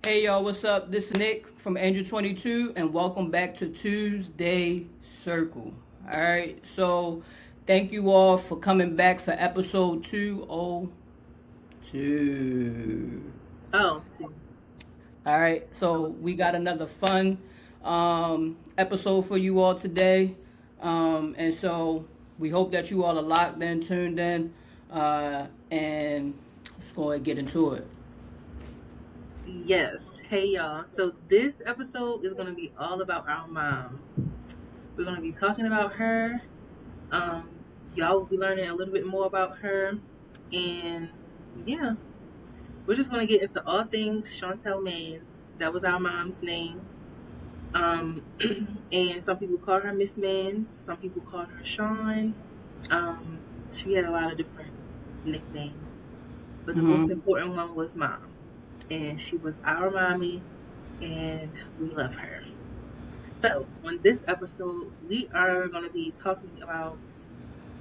Hey y'all, what's up? This is Nick from Angel 22 and welcome back to Tuesday Circle. Alright, so thank you all for coming back for episode 202. Oh, two. Alright, so we got another fun episode for you all today. And so we hope that you all are locked in, tuned in, and let's go and get into it. Yes. Hey, y'all. So this episode is going to be all about our mom. We're going to be talking about her. Y'all will be learning a little bit more about her. And yeah, we're just going to get into all things Chontell Manns. That was our mom's name. Um, and some people call her Miss Manns. Some people call her Sean. She had a lot of different nicknames. But the most Mm-hmm. important one was Mom. And she was our mommy, and we love her. So, on this episode, we are going to be talking about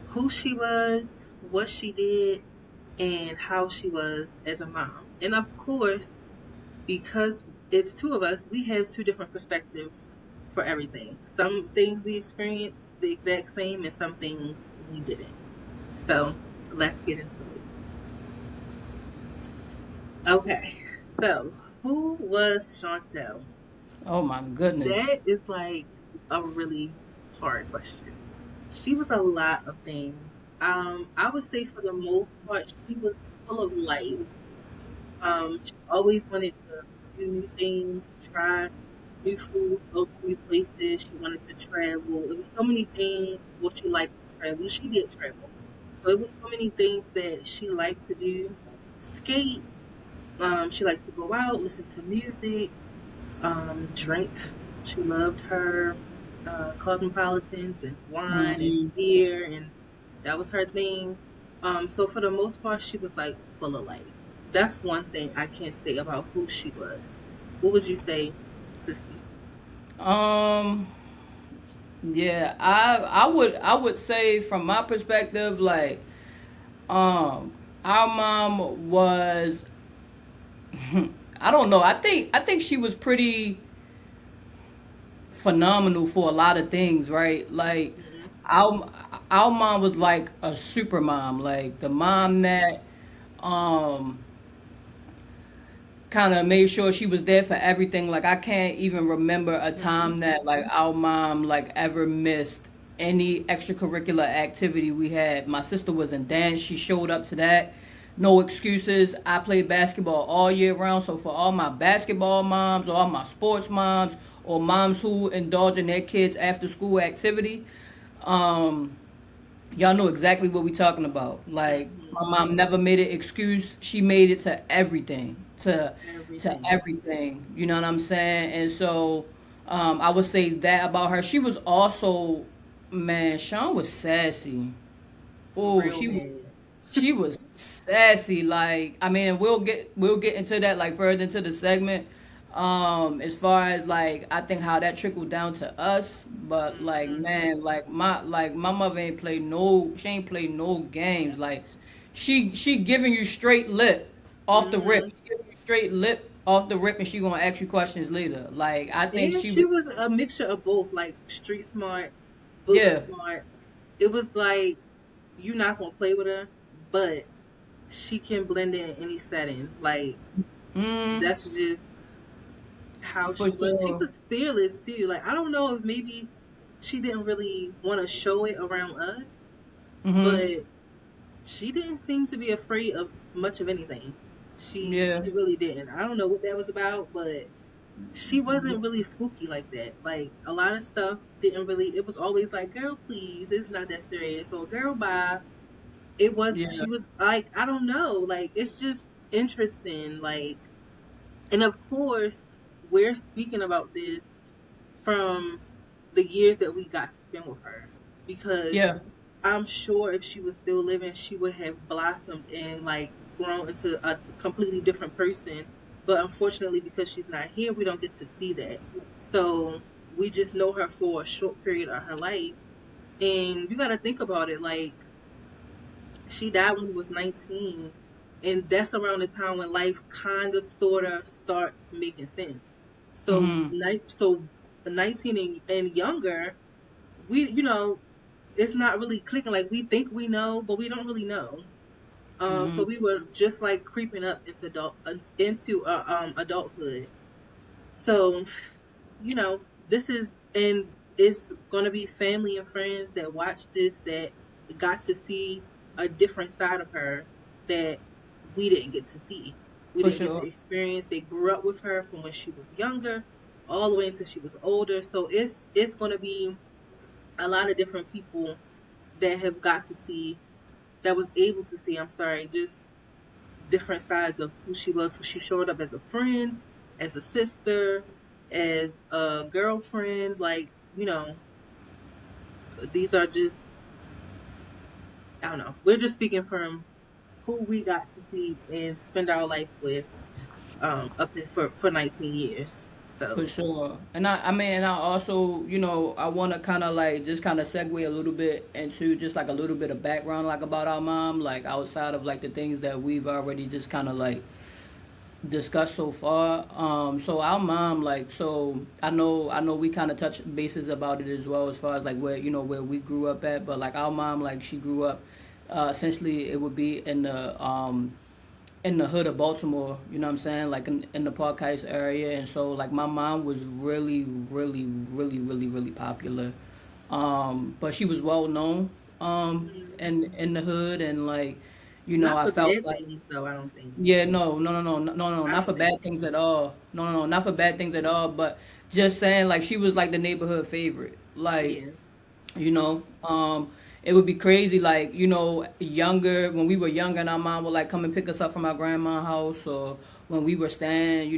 who she was, what she did, and how she was as a mom. And of course, because it's two of us, we have two different perspectives for everything. Some things we experienced the exact same, and some things we didn't. So, let's get into it. Okay, so who was Chantel? Oh my goodness. That is like a really hard question. She was a lot of things. I would say for the most part, she was full of life. She always wanted to do new things, try new food, go to new places. She wanted to travel. It was so many things what she liked to travel. She did travel. So it was so many things that she liked to do. Skate. She liked to go out, listen to music, drink. She loved her cosmopolitans and wine and Mm-hmm. beer, and that was her thing. So for the most part, she was like full of life. That's one thing I can say about who she was. What would you say, Sissy? Um, yeah, I would say from my perspective, like, um, our mom was I don't know. I think she was pretty phenomenal for a lot of things, right? Like Hmm. our our mom was like a super mom, like the mom that um kind of made sure she was there for everything. Like I can't even remember a Hmm. time that like our mom like ever missed any extracurricular activity we had. My sister was in dance. She showed up to that. No excuses. I played basketball all year round. So for all my basketball moms, or all my sports moms, or moms who indulge in their kids after school activity, um, y'all know exactly what we talking about. Like my Hmm. mom never made an excuse. She made it to everything. To Everything. everything. You know what I'm saying? And so I would say that about her. She was also, man, Sean was sassy. Oh, Real bad. she was sassy. Like, I mean, we'll get into that like further into the segment. As far as like I think how that trickled down to us, but like Hmm. man, like my mother ain't played no, she ain't played no games. Like she giving you straight lip off the rip. Hmm. She giving you straight lip off the rip, and she gonna ask you questions later. Like I think And she she was, was a mixture of both, like street smart, book yeah. smart. It was like you're not gonna play with her, but she can blend in any setting. Like Mm, that's just how for she was. She sure. was fearless too. Like I don't know if maybe she didn't really want to show it around us, Mm-hmm. but she didn't seem to be afraid of much of anything. Yeah. She really didn't. I don't know what that was about, but she wasn't really spooky like that. Like a lot of stuff didn't really. It was always like, "Girl, please, it's not that serious," or "Girl, bye." It was. Yeah. She was like, I don't know. Like it's just interesting. Like, and of course, we're speaking about this from the years that we got to spend with her because Yeah. I'm sure if she was still living, she would have blossomed and like grown into a completely different person. But unfortunately, because she's not here, we don't get to see that. So we just know her for a short period of her life. And you got to think about it. Like she died when we was 19. And that's around the time when life kind of sort of starts making sense. So Mm-hmm. 19 and younger, we, it's not really clicking. Like, we think we know, but we don't really know. Mm-hmm. So we were just like creeping up into adulthood. So, this is, and it's gonna be family and friends that watch this that got to see a different side of her that we didn't get to see. We For didn't get to sure. experience. They grew up with her from when she was younger all the way until she was older. So it's gonna be a lot of different people that have got to see, that was able to see, I'm sorry, just different sides of who she was, who she showed up as a friend, as a sister, as a girlfriend. Like, these are just, I don't know. We're just speaking from who we got to see and spend our life with, for 19 years. For So, sure. And I mean, and I also, I want to kind of like just kind of segue a little bit into just like a little bit of background, like about our mom, like outside of like the things that we've already just kind of like discussed so far. So our mom, like, so I know we kind of touched bases about it as well, as far as like where, where we grew up at, but like our mom, like she grew up, essentially it would be in the hood of Baltimore, you know what I'm saying? Like in the Park Heights area. And so like my mom was really, really, really, really, really popular. But she was well known in the hood, and like, not I for felt bad like, things, though, I don't think. yeah, no, no, no, no, no, no, no, I not for don't think. bad things at all. No, no, no, not for bad things at all, but just saying like she was like the neighborhood favorite. Like, Yeah. you know it would be crazy, like, younger, when we were younger, and our mom would like come and pick us up from our grandma's house, or when we were staying,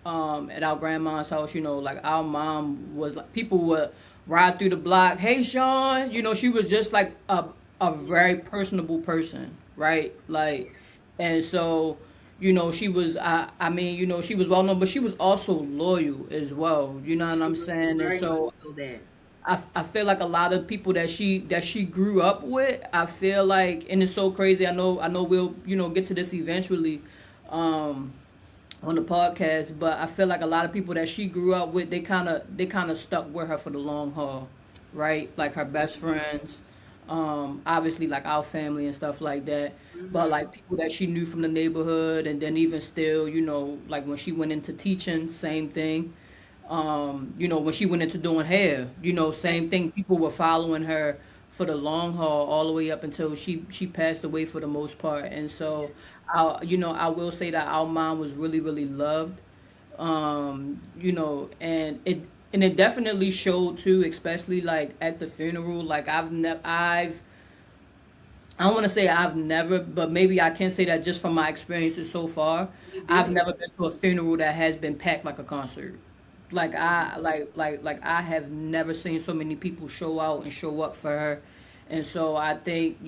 at our grandma's house, like our mom was like, people would ride through the block, hey Sean, she was just like a very personable person, right? Like, and so, she was, I mean, she was well known, but she was also loyal as well, you know what She I'm was saying? And very much so so that. I feel like a lot of people that she grew up with, I feel like, and it's so crazy. I know we'll get to this eventually, um, on the podcast, but I feel like a lot of people that she grew up with, they kind of stuck with her for the long haul, right? Like her best friends, obviously like our family and stuff like that. But Hmm. like people that she knew from the neighborhood, and then even still, like when she went into teaching, same thing. When she went into doing hair, same thing. People were following her for the long haul, all the way up until she passed away for the most part. And Yeah. so, I will say that our mom was really, really loved. And it definitely showed too, especially like at the funeral. Like I don't want to say I've never, but maybe I can say that just from my experiences so far, We I've did. never been to a funeral that has been packed like a concert. Like Yeah. I have never seen so many people show out and show up for her. And so I think,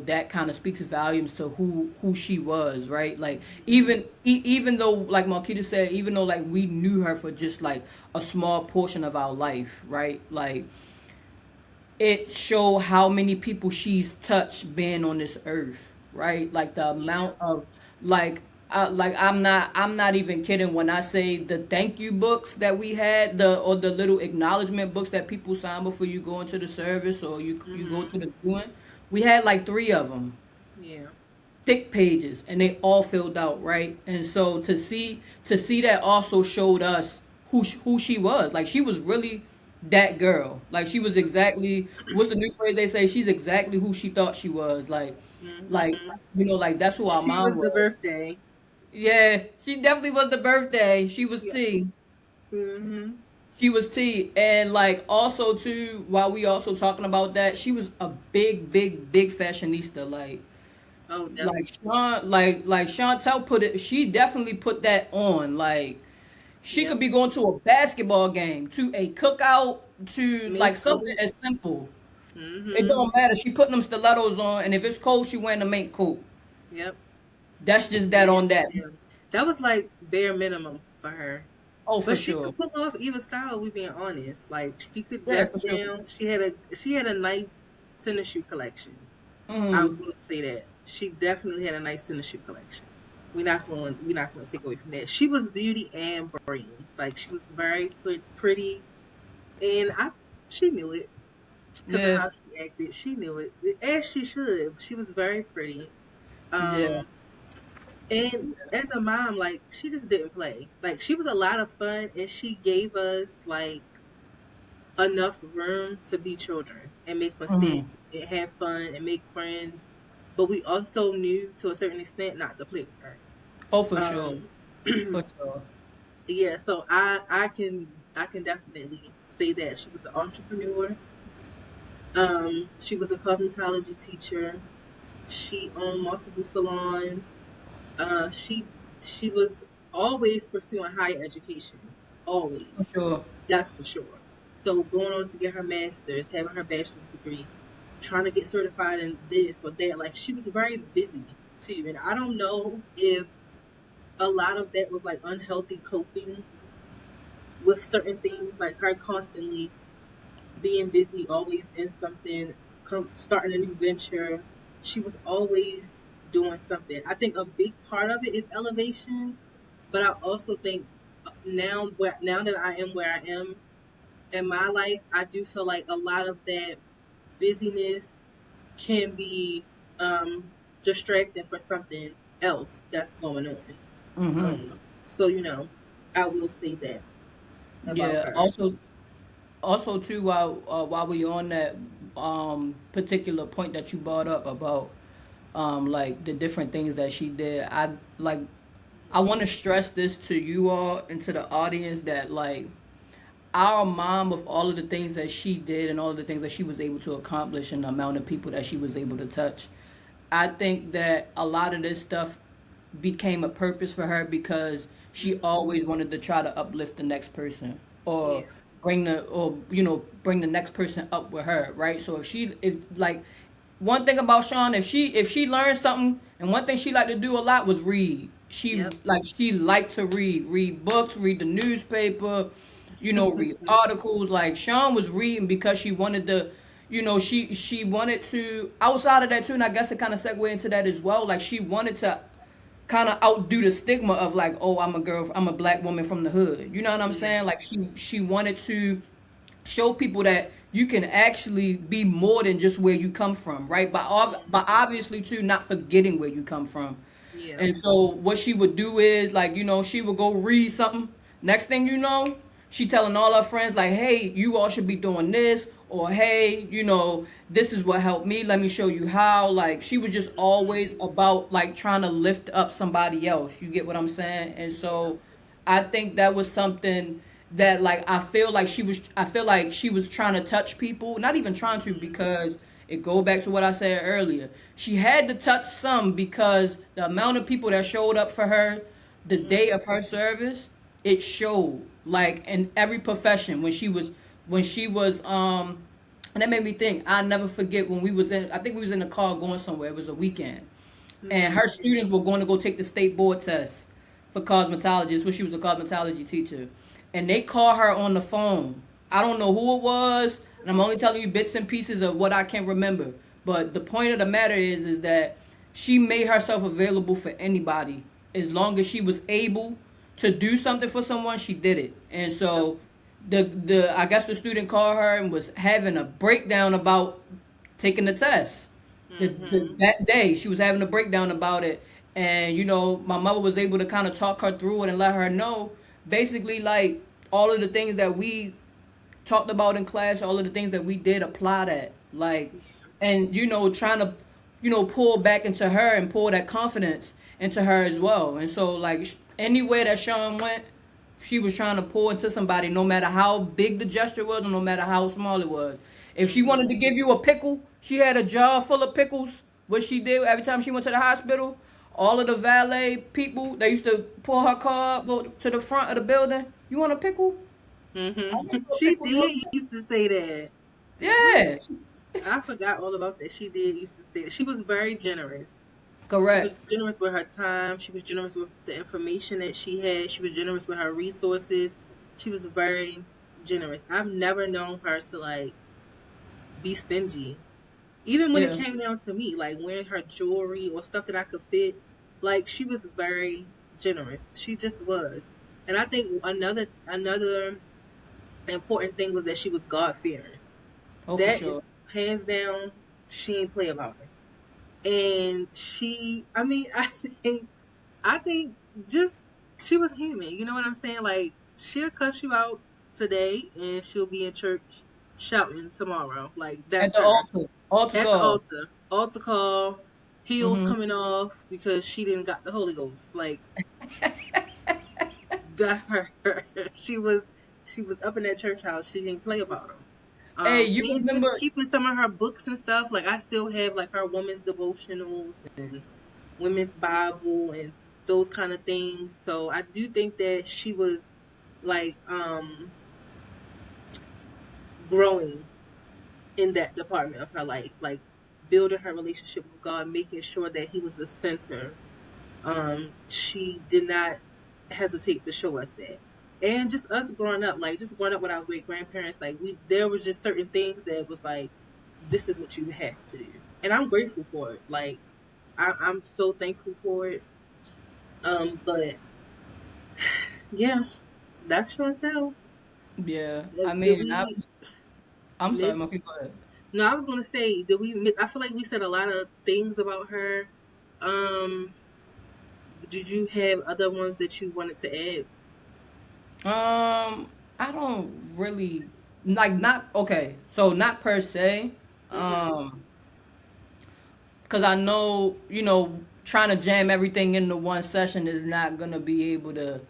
that kind of speaks volumes to who she was, right? Like, even though, like Markita said, even though like we knew her for just like a small portion of our life, right? Like, it show how many people she's touched being on this earth, right? Like the Yeah. amount of, like, I'm not even kidding when I say the thank you books that we had, or the little acknowledgement books that people sign before you go into the service, or you go Hmm. to the viewing. We had like three of them, Yeah. thick pages, and they all filled out, right? And so to see that also showed us who she was. Like, she was really that girl. Like, she was exactly, what's the new phrase they say? She's exactly who she thought she was. Like, Hmm. like that's who our She was mom the was. birthday. Yeah, she definitely was the birthday. She was Yeah. T. Hmm. She was T. And like also too, while we also talking about that, she was a big, big, big fashionista. Oh, Like definitely. Sean, like Chontell put it. She definitely put that on. Like, she Yep. could be going to a basketball game, to a cookout, to like Mink something coat. as simple. It Hmm. don't matter. She putting them stilettos on, and if it's cold, she wearing a mink coat. Yep. That's just that Hands on that. down. That was like bare minimum for her. Oh, But for she sure. could pull off either style, we being honest. Like, she could Yeah, dress for sure. down. She had a nice tennis shoe collection. I Mm. will say that she definitely had a nice tennis shoe collection. We're not going to take away from that. She was beauty and brains. Like she was very pretty, and she knew it because of Yeah. how she acted. She knew it as she should. She was very pretty. Yeah. And as a mom, like she just didn't play. Like she was a lot of fun, and she gave us like enough room to be children and make Mm. mistakes and have fun and make friends. But we also knew to a certain extent not to play with her. Oh, for sure. Um, For sure. yeah, so I can definitely say that she was an entrepreneur. She was a cosmetology teacher. She owned multiple salons. She was always pursuing higher education. For Always. sure. That's for sure. So going on to get her master's, having her bachelor's degree, trying to get certified in this or that. Like she was very busy too. And I don't know if a lot of that was like unhealthy coping with certain things, like her constantly being busy, always in something, starting a new venture. She was always doing something. I think a big part of it is elevation, but I also think now that I am where I am in my life, I do feel like a lot of that busyness can be distracting for something else that's going on. Mm-hmm. So I will say that about Yeah. her. Also too, while we on that particular point that you brought up about like the different things that she did, I want to stress this to you all and to the audience that like our mom, with all of the things that she did and all of the things that she was able to accomplish and the amount of people that she was able to touch, I think that a lot of this stuff became a purpose for her because she Hmm. always wanted to try to uplift the next person or Yeah. bring the next person up with her, right? So if like one thing about Sean, if she learned something, and one thing she liked to do a lot was read. Yep. She liked to read books, read the newspaper, read articles. Like Sean was reading because she wanted to, she wanted to outside of that too, and I guess it kind of segue into that as well. Like she wanted to kind of outdo the stigma of like, oh, I'm a black woman from the hood. You know what I'm Yeah. saying? Like she wanted to show people that you can actually be more than just where you come from, right? But Hmm. obviously too, not forgetting where you come from. Yeah. And so what she would do is like, she would go read something. Next thing you know, she telling all her friends like, hey, you all should be doing this, or hey, this is what helped me. Let me show you how. Like she was just Hmm. always about like trying to lift up somebody else. You get what I'm saying? And Yeah. so I think that was something that like I feel like she was trying to touch people, not even trying to, Hmm. because it go back to what I said earlier. She had to touch some because the amount of people that showed up for her the day of her service, it showed like in every profession when she was and that made me think. I never forget when we was in, I think we was in the car going somewhere. It was a weekend, and Hmm. her students were going to go take the state board test for cosmetology. When she was a cosmetology teacher, and they called her on the phone. I don't know who it was, and I'm only telling you bits and pieces of what I can remember. But the point of the matter is that she made herself available for anybody as long as she was able to do something for someone. She did it, and Yep. so the I guess the student called her and was having a breakdown about taking the test. Hmm. That day she was having a breakdown about it, and my mother was able to kind of talk her through it and let her know basically like all of the things that we talked about in class, all of the things that we did, apply that, like, and trying to pull back into her and pull that confidence into her as well. And so like anywhere that Sean went, she was trying to pour into somebody, no matter how big the gesture was, or no matter how small it was. If she wanted to Hmm. give you a pickle, she had a jar full of pickles. What she did every time she went to the hospital, all of the valet people, they used to pull her car up, go to the front of the building. You want a pickle? Hmm. I want you a She pickle real did quick. used to say that. What? Yeah, I forgot all about that. She did used to say that. She was very generous. She was correct. generous with her time. She was generous with the information that she had. She was generous with her resources. She was very generous. I've never known her to like be stingy. Even when it Yeah. came down to me, like wearing her jewelry or stuff that I could fit, like she was very generous. She just was. And I think another important thing was that she was God fearing. Oh, for That is sure. hands down, she ain't play about her. And I mean, I think just she was human. You know what I'm saying? Like she'll cuss you out today, and she'll be in church shouting tomorrow. Like At that's the her altar. Altar at the call. altar call, heels Mm-hmm. coming off because she didn't got the Holy Ghost. Like that's her. She was up in that church house. She didn't play about them. Hey, you And just remember? keeping some of her books and stuff. Like I still have like her women's devotionals and women's Bible and those kind of things. So I do think that she was like growing in that department of her life, like building her relationship with God, making sure that He was the center. She did not hesitate to show us that. And just us growing up, like just growing up with our great grandparents, like there was just certain things that was like, this is what you have to do. And I'm grateful for it. Like I'm so thankful for it. But yeah, that's Chontell. Yeah. I Did mean, we I'm sorry, miss? Monkey. Go ahead. No, I was gonna say, did we miss? I feel like we said a lot of things about her. Um, did you have other ones that you wanted to add? I don't really like not okay. So not per se. Mm-hmm. Um, because I know trying to jam everything into one session is not gonna be able to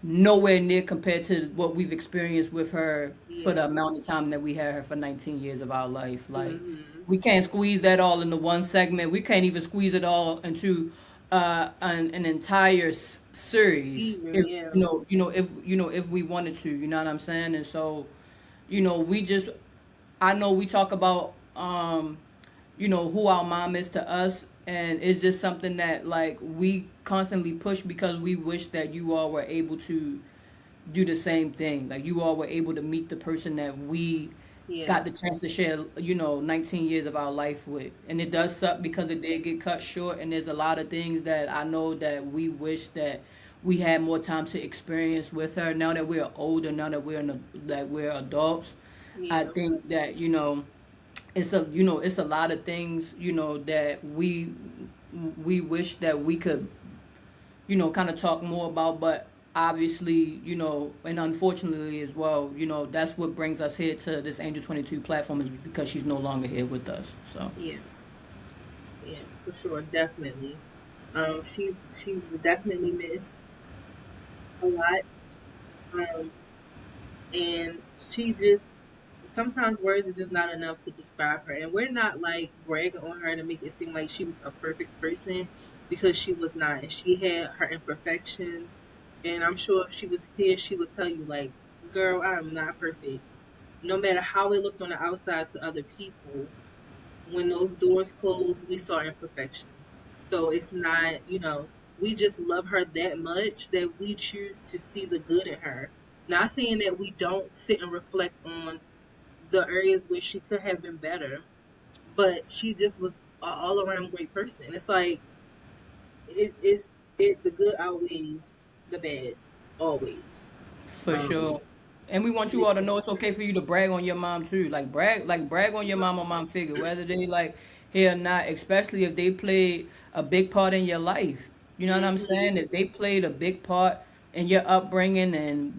nowhere near compared to what we've experienced with her for the Yeah. amount of time that we had her for 19 years of our life. Like, Mm-hmm. we can't squeeze that all into one segment. We can't even squeeze it all into an entire series Season, if yeah. if we wanted to. You know what I'm saying? And so, we just I know we talk about who our mom is to us, and it's just something that like we constantly push because we wish that you all were able to do the same thing. Like you all were able to meet the person that we Yeah. got the chance to share, 19 years of our life with. And it does suck because it did get cut short, and there's a lot of things that I know that we wish that we had more time to experience with her. Now that we're older, now that we're adults, I Yeah. think that it's a lot of things that we wish that we could kind of talk more about, but obviously, and unfortunately as well, that's what brings us here to this Angel 22 platform is because she's no longer here with us. So, Yeah. Yeah. For sure. Definitely. She's definitely missed a lot. Um, and she just sometimes words is just not enough to describe her. And we're not like bragging on her to make it seem like she was a perfect person because she was not. And she had her imperfections. And I'm sure if she was here, she would tell you, like, girl, I am not perfect. No matter how it looked on the outside to other people, when those doors closed, we saw imperfections. So it's not, we just love her that much that we choose to see the good in her. Not saying that we don't sit and reflect on the areas where she could have been better, but she just was an all around great person. And it's like it the good outweighs the bad always. for Um, sure. And we want you it, all to know it's okay for you to brag on your mom too. Like brag on your mom or mom figure, whether they like here or not, especially if they played a big part in your life. You know what I'm hmm saying? If they played a big part in your upbringing and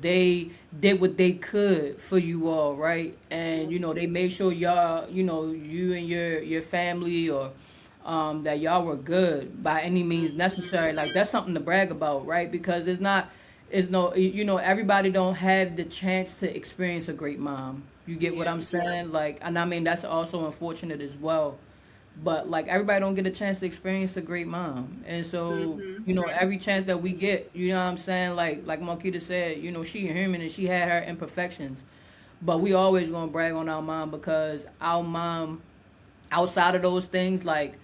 they did what they could for you all, right? And they made sure y'all, you and your family or that y'all were good by any means necessary. Like that's something to brag about, right? Because it's no, everybody don't have the chance to experience a great mom. You get what yeah, I'm saying? Like, and I mean that's also unfortunate as well. But like everybody don't get a chance to experience a great mom, and so hmm every chance that we get, you know what I'm saying? Like Markita said, she human and she had her imperfections, but we always gonna brag on our mom because our mom outside of those things, like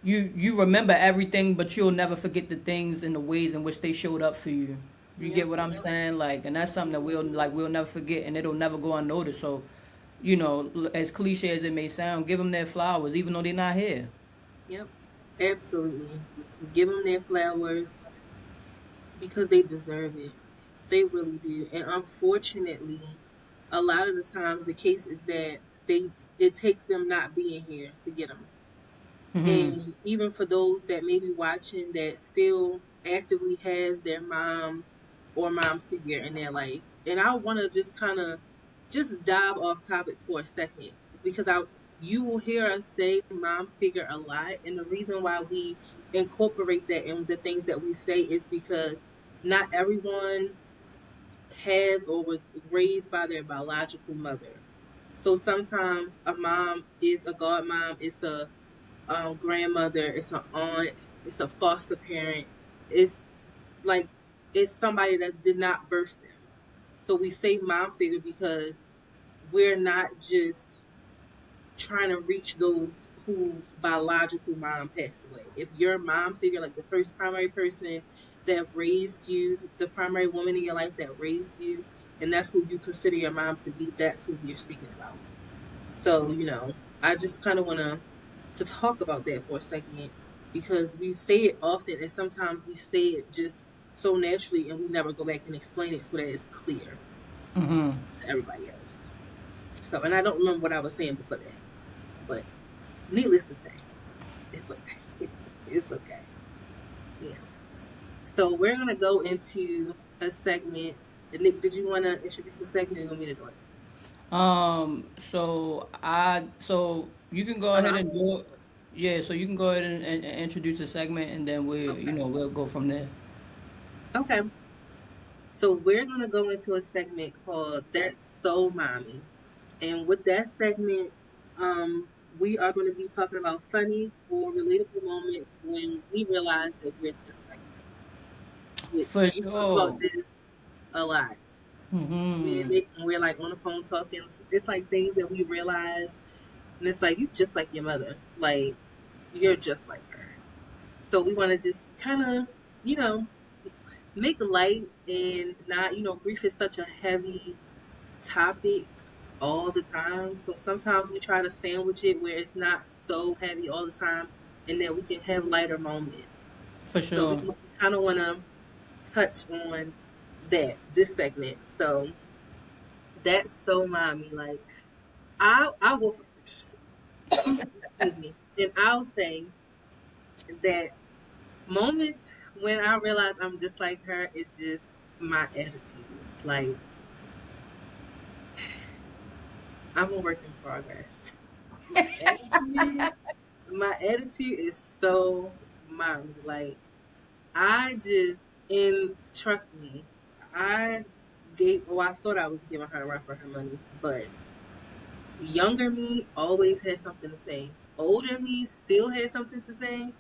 you remember everything, but you'll never forget the things and the ways in which they showed up for you. You yeah, get what I'm saying? Like, and that's something that we'll never forget, and it'll never go unnoticed. So, as cliche as it may sound, give them their flowers, even though they're not here. Yep. Absolutely. Give them their flowers because they deserve it. They really do. And unfortunately, a lot of the times the case is that it takes them not being here to get them. Hmm. And even for those that may be watching that still actively has their mom or mom figure in their life. And I want to just kind of just dive off topic for a second because you will hear us say mom figure a lot. And the reason why we incorporate that in the things that we say is because not everyone has or was raised by their biological mother. So sometimes a mom is a godmom, it's a grandmother, it's an aunt, it's a foster parent, it's like it's somebody that did not birth them. So we say mom figure because we're not just trying to reach those whose biological mom passed away. If your mom figure, like the first primary person that raised you, the primary woman in your life that raised you, and that's who you consider your mom to be, that's who we're speaking about. So, I just kind of want to talk about that for a second because we say it often and sometimes we say it just so naturally and we never go back and explain it so that it's clear Hmm. to everybody else. So, and I don't remember what I was saying before that, but needless to say, it's okay. It's okay. Yeah. So we're gonna go into a segment. Nick, did you want to introduce a segment? Or you want me to do it? So you can go Oh no, ahead I'm and supposed to do it. do it. Yeah, so you can go ahead and introduce a segment, and then we'll go from there. Okay. Okay. So we're gonna go into a segment called "That's So Mommy," and with that segment, we are going to be talking about funny or relatable moments when we realize that we're just like them. For Which we talk about sure. this a lot. Me and Hmm. Nick, when we're like on the phone talking, it's like things that we realize, and it's like you just like your mother, like you're just like her. So we want to just kind of, you know, make light and not, grief is such a heavy topic all the time. So sometimes we try to sandwich it where it's not so heavy all the time and that we can have lighter moments. For So we sure. kind of want to touch on this segment. So that's so mommy. Like I'll go first. Excuse me. And I'll say that moments when I realize I'm just like her is just my attitude. Like I'm a work in progress. My attitude my attitude is so mommy. Like I just and trust me, I thought I was giving her a run for her money, but younger me always had something to say. Older me still had something to say,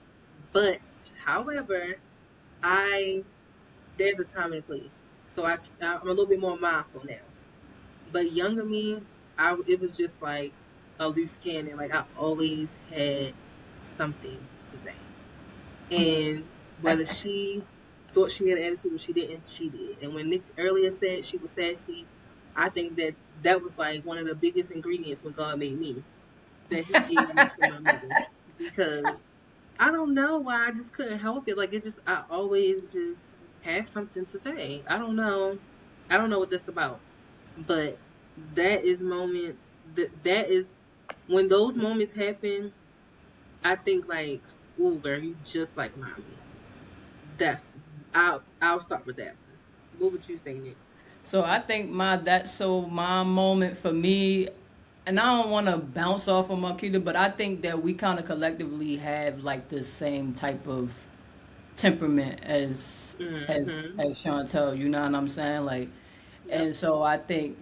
but however, I there's a time and place. So I'm a little bit more mindful now. But younger me, it was just like a loose cannon. Like I always had something to say. And whether she thought she had an attitude or she didn't, she did. And when Nick earlier said she was sassy, I think that was like one of the biggest ingredients when God made me that He gave me from my mother because I don't know why I just couldn't help it. Like it's just I always just have something to say. I don't know. I don't know what that's about, but that is moments that is when those moments happen. I think like, ooh, girl, you just like mommy. That's I'll start with that one. What would you say, Nick? So I think my that's so mom moment for me, and I don't want to bounce off of Marquita, but I think that we kind of collectively have like the same type of temperament Mm-hmm. as Chantel. You know what I'm saying? Like, Yep. and so I think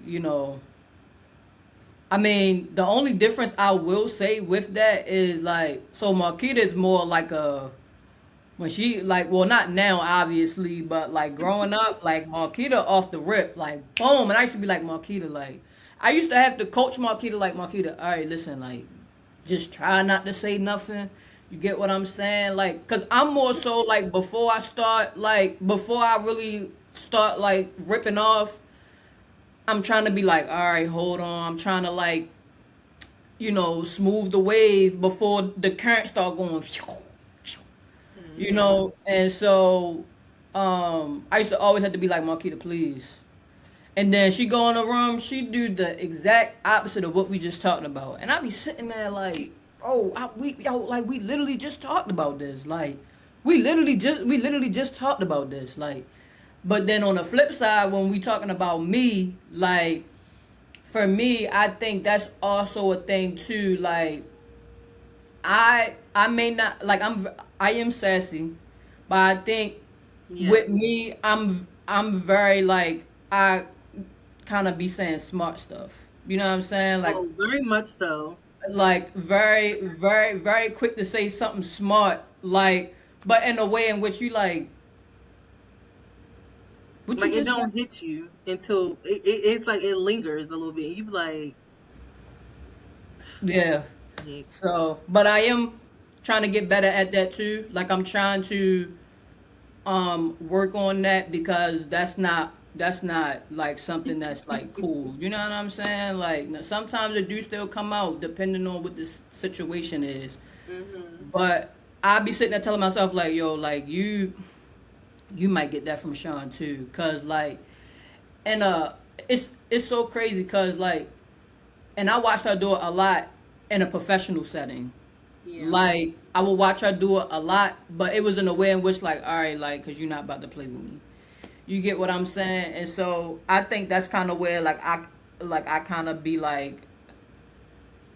I mean, the only difference I will say with that is like, so Marquita is more like a when she like, well, not now obviously, but like growing up, like Marquita off the rip, like boom, and I used to be like Marquita, like I used to have to coach Marquita, like Marquita, all right, listen, like just try not to say nothing. You get what I'm saying? Like, cause I'm more so like before I really start like ripping off. I'm trying to be like, all right, hold on. I'm trying to like, smooth the wave before the current start going. Mm-hmm. And so I used to always have to be like, Marquita, please. And then she go in the room, she do the exact opposite of what we just talked about. And I be sitting there like, oh, like we literally just talked about this. Like we literally just talked about this. Like, but then on the flip side, when we talking about me, like for me, I think that's also a thing too. Like I may not like I am sassy, but I think with Yes. me, I'm very like I kind of be saying smart stuff. You know what I'm saying? Oh, very much so. Like very, very, very quick to say something smart. Like, but in a way in which you like, what Like you it just said? don't hit you until it's like it lingers a little bit. You be like, Yeah. Nick. So, but I am trying to get better at that too. Like I'm trying to work on that because that's not like something that's like cool. You know what I'm saying? Like sometimes it do still come out depending on what this situation is. Mm-hmm. But I be sitting there telling myself like, yo, like you might get that from Sean too, cause like, and it's so crazy, cause like, and I watched her do it a lot in a professional setting. Yeah. Like I would watch her do it a lot, but it was in a way in which like, all right, like, cause you're not about to play with me. You get what I'm saying? And so I think that's kind of where like I kind of be like,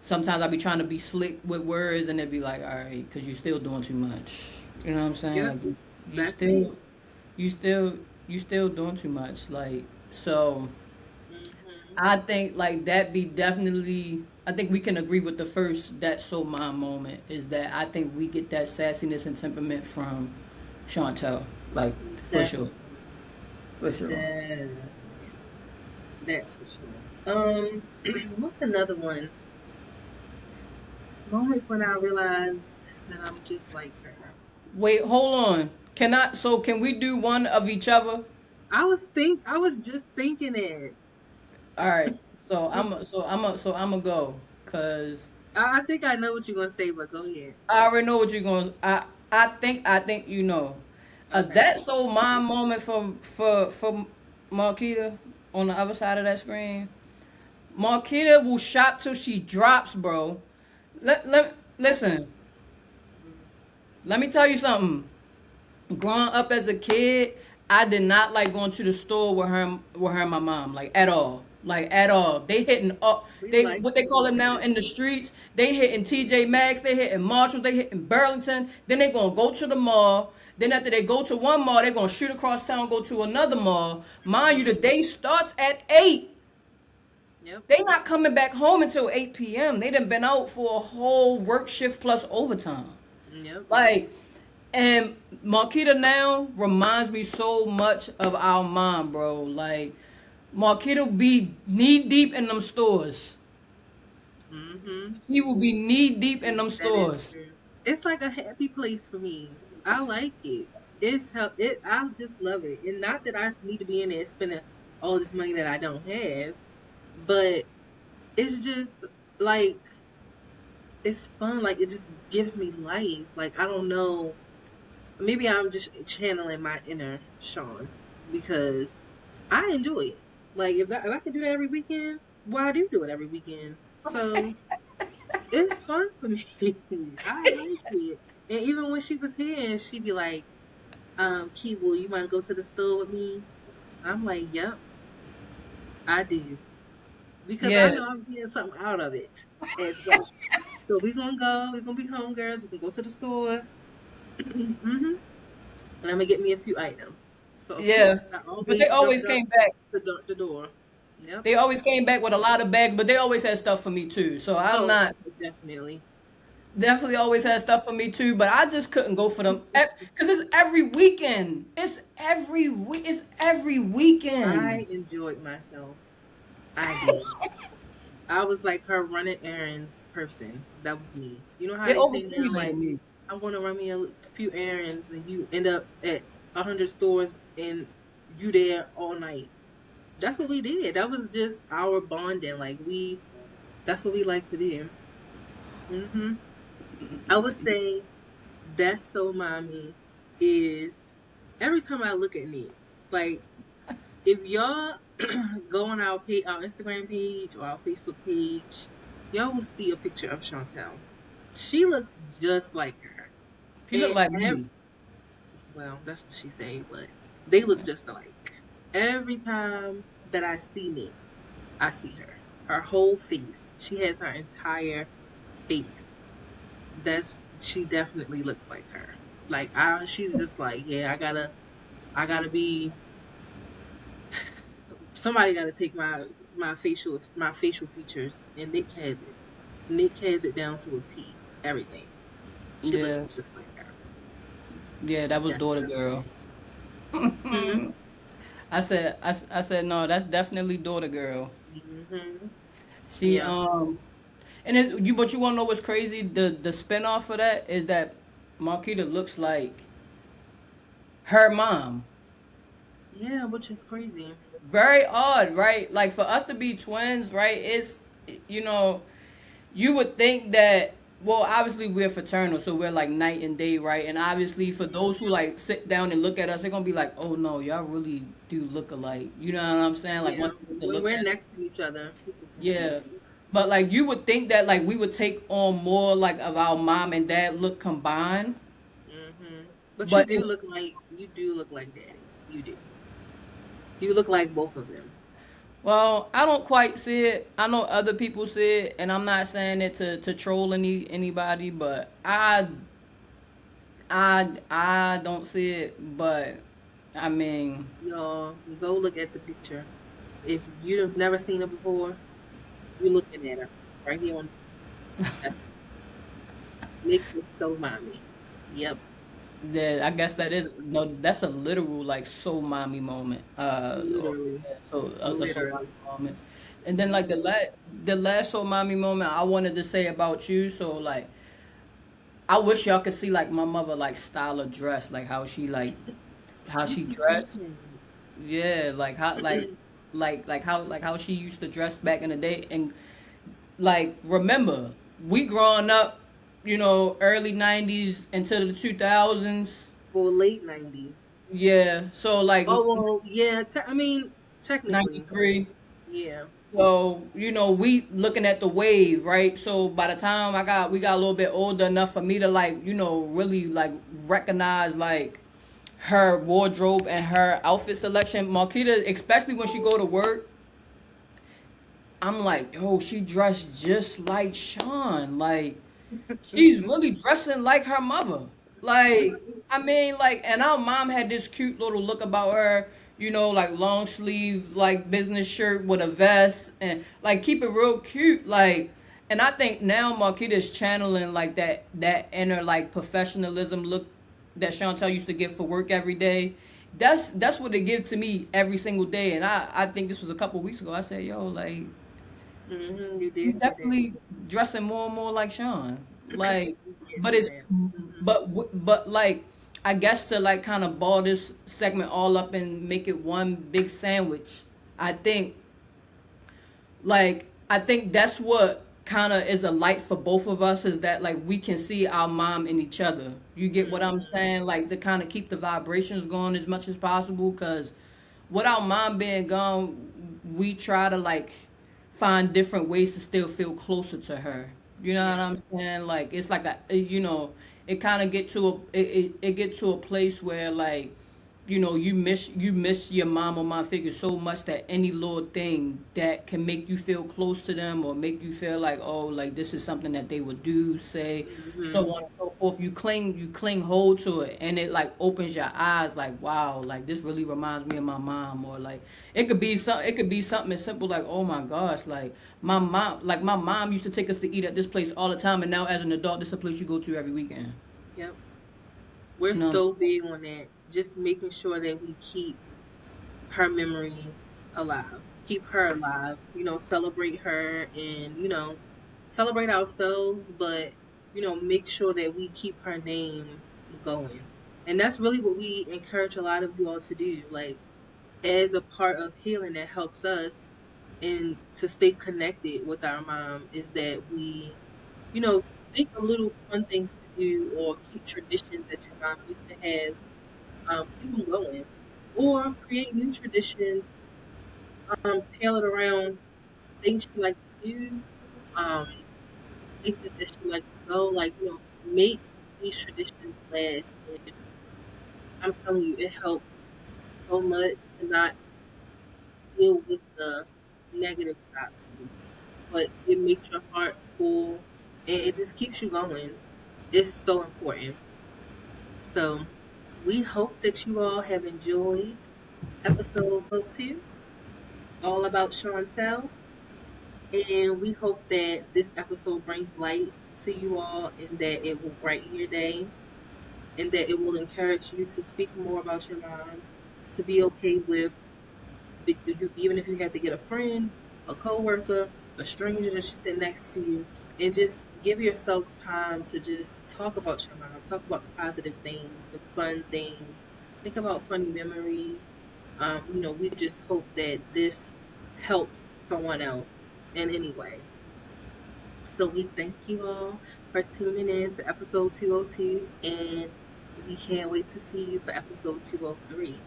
sometimes I be trying to be slick with words, and it be like, all right, cause you still doing too much. You know what I'm saying? Yep. Like you That's me. still you still you still doing too much. Like so Mm-hmm. I think like that be definitely, I think we can agree with the first "that's so my" moment is that I think we get that sassiness and temperament from Chontell. Like for sure. Definitely. For sure. Definitely. That's for sure. What's another one? Moments when I realize that I'm just like her. Wait, hold on. Can we do one of each other? I was just thinking it. All right. So I'm gonna go cuz I think I know what you're gonna say, but go ahead. I already know what you're going to I think you know. Okay. That's so my moment for Marquita on the other side of that screen. Marquita will shop till she drops, bro. Listen. Let me tell you something. Growing up as a kid, I did not like going to the store with her and my mom, like at all. Like at all. They hitting up We they like what they call them now stores. in the streets. They hitting TJ Maxx, they hitting Marshalls, they hitting Burlington, then they gonna go to the mall. Then after they go to one mall, they gonna shoot across town, go to another mall. Mind you, the Hmm. day starts at 8. Yep. They not coming back home until 8 p.m. They done been out for a whole work shift plus overtime. Yep. Like, and Marquita now reminds me so much of our mom, bro. Like, Marquita be knee deep in them stores. Hmm. He will be knee deep in them That is stores. true. It's like a happy place for me. I like it. It's how it. I just love it, and not that I need to be in there spending all this money that I don't have, but it's just like it's fun. Like it just gives me life. Like I don't know. Maybe I'm just channeling my inner Sean because I enjoy it. Like if I can do that every weekend, why do it every weekend? So it's fun for me. I like it. And even when she was here, and she'd be like, Keeble, you want to go to the store with me? I'm like, yep, I do. Because I Yeah, know I'm getting something out of it as well. So we're going to go. We're going to be homegirls. We can go to the store. Hmm. And I'm going to get me a few items. So, of yeah. course, I But they always always jumped up came back. to the door. Yep. They always came back with a lot of bags, but they always had stuff for me too. So I'm Oh, not definitely. definitely always had stuff for me too, but I just couldn't go for them because it's every weekend. It's every weekend. I enjoyed myself. I did. I was like her running errands person. That was me. You know how They they say now, overstimulated like, me. I'm going to run me a few errands, and you end up at 100 stores and you there all night. That's what we did. That was just our bonding. Like that's what we like to do. hmm I would say that's so mommy is every time I look at Nick, like if y'all go on our Instagram page or our Facebook page, y'all will see a picture of Chontell. She looks just like her. He looked And like me. well, that's what she say, but they look just alike. Every time that I see Nick, I see her. Her whole face. She has her entire face. She definitely looks like her. Like she's just like, yeah, I gotta be somebody gotta take my facial features, and Nick has it. Nick has it down to a T. Everything. She looks Yeah, just like her. yeah, that was daughter Definitely. girl. Hmm. I said no, that's definitely daughter girl. Hmm. She Yeah. and but you want to know what's crazy? The spinoff for that is that Markita looks like her mom. Yeah, which is crazy. Very odd, right? Like for us to be twins, right? It's you know you would think that well obviously we're fraternal so we're like night and day, right? And obviously for those who like sit down and look at us they're gonna be like, oh no, y'all really do look alike, you know what I'm saying? Like Yeah. once they get to When look we're at it, next to each other, people can see yeah. it. But like you would think that like we would take on more like of our mom and dad look combined, But but it's you do look like daddy. You do. You look like both of them. well, I don't quite see it. I know other people see it, and I'm not saying it to troll anybody, but I don't see it. But I mean, Y'all, go look at the picture. If you've never seen her before, you're looking at her right here on. That's Nick is so mommy. Yep, that I guess that is no, that's a literal like so mommy moment. Or, literally, yeah, so a so mommy literally. moment, and then like Hmm. the last so mommy moment I wanted to say about you. So like I wish y'all could see like my mother like style of dress, like how You she can see dressed. him. Yeah, like how she used to dress back in the day, and like remember we growing up, early '90s into the 2000s. Well, late 90s. Yeah, so like Oh well, yeah. I mean, technically, '93. yeah. So we looking at the wave, right? So by the time we got a little bit older enough for me to like really like recognize like her wardrobe and her outfit selection. Marquita, especially when she go to work, I'm like, yo, she dressed just like Sean. Like, she's really dressing like her mother. Like, I mean, like, and our mom had this cute little look about her, like long sleeve, like business shirt with a vest, and like keep it real cute. Like, and I think now Marquita's channeling like that inner like professionalism look that Chantel used to get for work every day. That's what they give to me every single day. And I think this was a couple weeks ago. I said, yo, like You he's did say that. definitely dressing more and more like Sean. Like, You did but say it's that. but like I guess to like kind of ball this segment all up and make it one big sandwich. I think I think that's what kind of is a light for both of us is that like we can see our mom in each other. You get what I'm Hmm. saying? Like to kind of keep the vibrations going as much as possible because without mom being gone, we try to like find different ways to still feel closer to her. You know what Yeah. I'm saying? Like it's like it kind of get to it get to a place where like you miss your mom or mom figure so much that any little thing that can make you feel close to them or make you feel like oh like this is something that they would do say so Hmm. on and so forth you cling hold to it and it like opens your eyes like wow like this really reminds me of my mom or like it could be something as simple like oh my gosh my mom used to take us to eat at this place all the time and now as an adult this is a place you go to every weekend. Yep. We're You know what I'm so big on that. Just making sure that we keep her memories alive. Keep her alive. Celebrate her and, celebrate ourselves, but, make sure that we keep her name going. And that's really what we encourage a lot of you all to do. Like, as a part of healing that helps us and to stay connected with our mom is that we, you know, think of little fun things to do or keep traditions that your mom used to have, keep them going, or create new traditions tailored around things she likes to do, um, places that she likes to go. Like, make these traditions last. And I'm telling you, it helps so much to not deal with the negative side, but it makes your heart full and it just keeps you going. It's so important. So we hope that you all have enjoyed episode 2, all about Chontell. And we hope that this episode brings light to you all and that it will brighten your day and that it will encourage you to speak more about your mom, to be okay with even if you have to get a friend, a coworker, a stranger that should sit next to you, and just give yourself time to just talk about your mom, talk about the positive things, the fun things, think about funny memories. We just hope that this helps someone else in any way. So we thank you all for tuning in to episode 202, and we can't wait to see you for episode 203.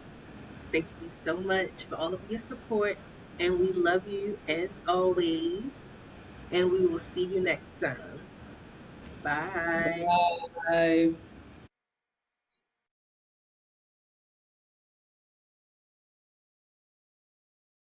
Thank you so much for all of your support, and we love you as always. And we will see you next time. Bye. Bye.